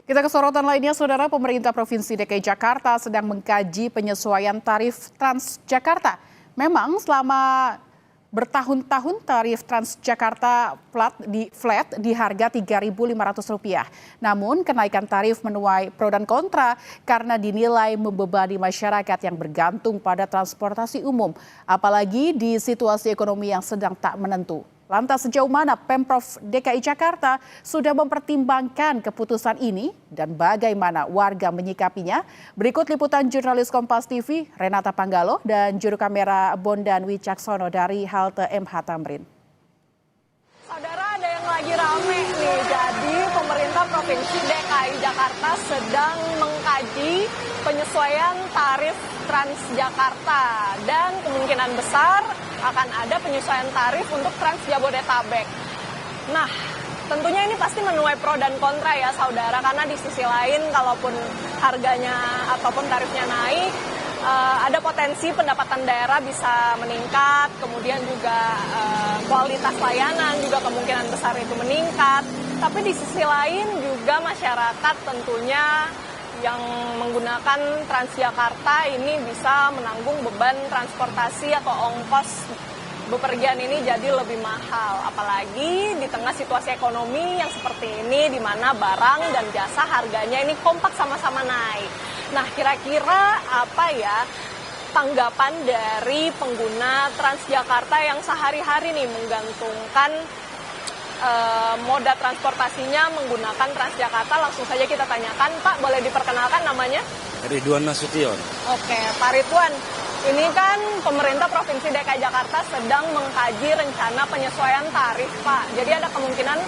Kita ke sorotan lainnya, Saudara. Pemerintah Provinsi DKI Jakarta sedang mengkaji penyesuaian tarif Transjakarta. Memang selama bertahun-tahun tarif Transjakarta flat di harga Rp3.500. Namun kenaikan tarif menuai pro dan kontra karena dinilai membebani masyarakat yang bergantung pada transportasi umum. Apalagi di situasi ekonomi yang sedang tak menentu. Lantas sejauh mana Pemprov DKI Jakarta sudah mempertimbangkan keputusan ini dan bagaimana warga menyikapinya? Berikut liputan jurnalis Kompas TV Renata Panggalo dan juru kamera Bondan Wicaksono dari halte MH Tamrin. Saudara, ada yang lagi rame nih. Jadi pemerintah Provinsi DKI Jakarta sedang mengkaji penyesuaian tarif Transjakarta dan kemungkinan besar akan ada penyesuaian tarif untuk Trans Jabodetabek. Nah, tentunya ini pasti menuai pro dan kontra ya saudara, karena di sisi lain kalaupun harganya ataupun tarifnya naik, ada potensi pendapatan daerah bisa meningkat, kemudian juga kualitas layanan juga kemungkinan besar itu meningkat. Tapi di sisi lain juga masyarakat tentunya yang menggunakan Transjakarta ini bisa menanggung beban transportasi atau ongkos bepergian ini jadi lebih mahal. Apalagi di tengah situasi ekonomi yang seperti ini di mana barang dan jasa harganya ini kompak sama-sama naik. Nah, kira-kira apa ya tanggapan dari pengguna Transjakarta yang sehari-hari nih menggantungkan moda transportasinya menggunakan Transjakarta? Langsung saja kita tanyakan. Pak, boleh diperkenalkan namanya? Ridwan Nasution. Oke, Pak Ridwan. Ini kan pemerintah Provinsi DKI Jakarta sedang mengkaji rencana penyesuaian tarif, Pak. Jadi ada kemungkinan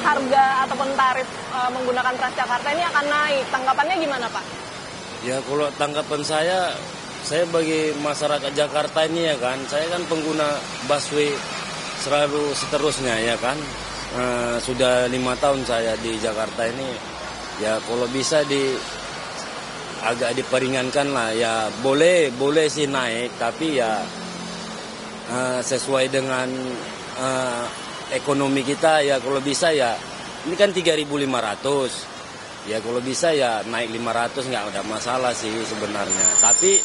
harga ataupun tarif menggunakan Transjakarta ini akan naik. Tanggapannya gimana, Pak? Ya, kalau tanggapan saya bagi masyarakat Jakarta ini ya kan, saya kan pengguna busway selalu seterusnya ya kan. Sudah 5 tahun saya di Jakarta ini. Ya kalau bisa agak diperingankan lah ya, boleh sih naik, tapi ya sesuai dengan ekonomi kita ya, kalau bisa ya ini kan 3.500 ya, kalau bisa ya naik 500 nggak ada masalah sih sebenarnya. Tapi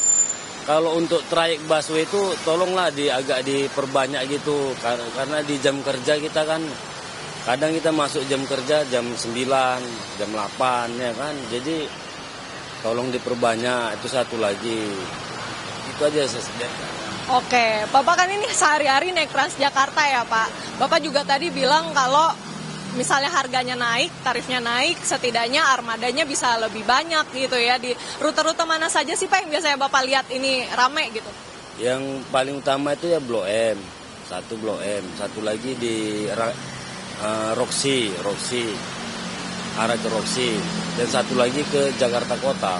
kalau untuk trayek busway itu tolonglah agak diperbanyak gitu, karena di jam kerja kita kan kadang kita masuk jam kerja jam 9, jam 8 ya kan. Jadi tolong diperbanyak, itu satu lagi. Itu aja saya sediakan. Oke, Bapak kan ini sehari-hari naik Transjakarta ya Pak. Bapak juga tadi bilang kalau misalnya harganya naik, tarifnya naik, setidaknya armadanya bisa lebih banyak gitu ya. Di rute-rute mana saja sih Pak yang biasanya Bapak lihat ini rame gitu? Yang paling utama itu ya Blok M. Satu Blok M, satu lagi di Roxy, arah ke Roxy, dan satu lagi ke Jakarta Kota.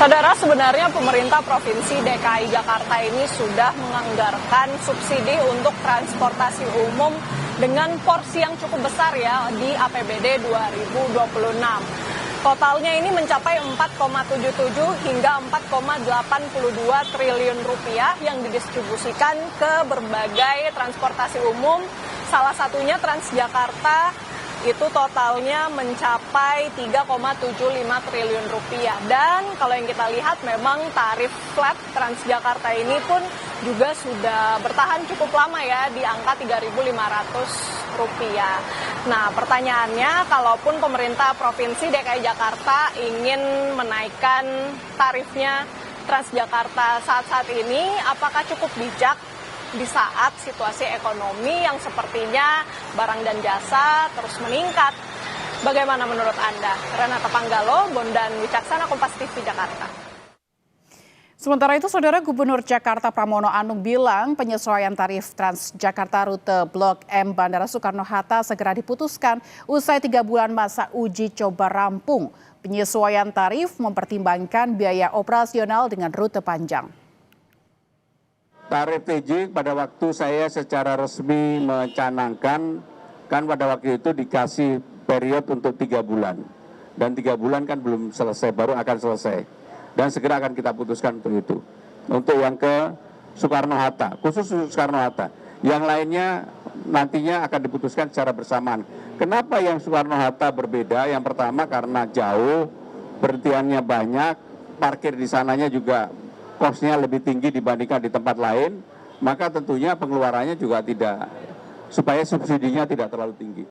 Saudara, sebenarnya pemerintah Provinsi DKI Jakarta ini sudah menganggarkan subsidi untuk transportasi umum dengan porsi yang cukup besar ya di APBD 2026. Totalnya ini mencapai 4,77 hingga 4,82 triliun rupiah yang didistribusikan ke berbagai transportasi umum. Salah satunya Transjakarta itu totalnya mencapai 3,75 triliun rupiah. Dan kalau yang kita lihat memang tarif flat Transjakarta ini pun juga sudah bertahan cukup lama ya di angka Rp3.500. Nah, pertanyaannya, kalaupun pemerintah Provinsi DKI Jakarta ingin menaikkan tarifnya Transjakarta saat-saat ini, apakah cukup bijak di saat situasi ekonomi yang sepertinya barang dan jasa terus meningkat? Bagaimana menurut Anda? Renata Panggalo, Bondan Wicaksana, Kompas TV, Jakarta. Sementara itu, Saudara, Gubernur Jakarta Pramono Anung bilang penyesuaian tarif Transjakarta rute Blok M Bandara Soekarno-Hatta segera diputuskan usai 3 bulan masa uji coba rampung. Penyesuaian tarif mempertimbangkan biaya operasional dengan rute panjang. Tarif TJ pada waktu saya secara resmi mencanangkan, kan pada waktu itu dikasih period untuk 3 bulan. Dan 3 bulan kan belum selesai, baru akan selesai. Dan segera akan kita putuskan untuk itu. Untuk yang ke Soekarno-Hatta, khusus Soekarno-Hatta. Yang lainnya nantinya akan diputuskan secara bersamaan. Kenapa yang Soekarno-Hatta berbeda? Yang pertama karena jauh, berhentiannya banyak, parkir di sananya juga kosnya lebih tinggi dibandingkan di tempat lain, maka tentunya pengeluarannya juga tidak, supaya subsidinya tidak terlalu tinggi.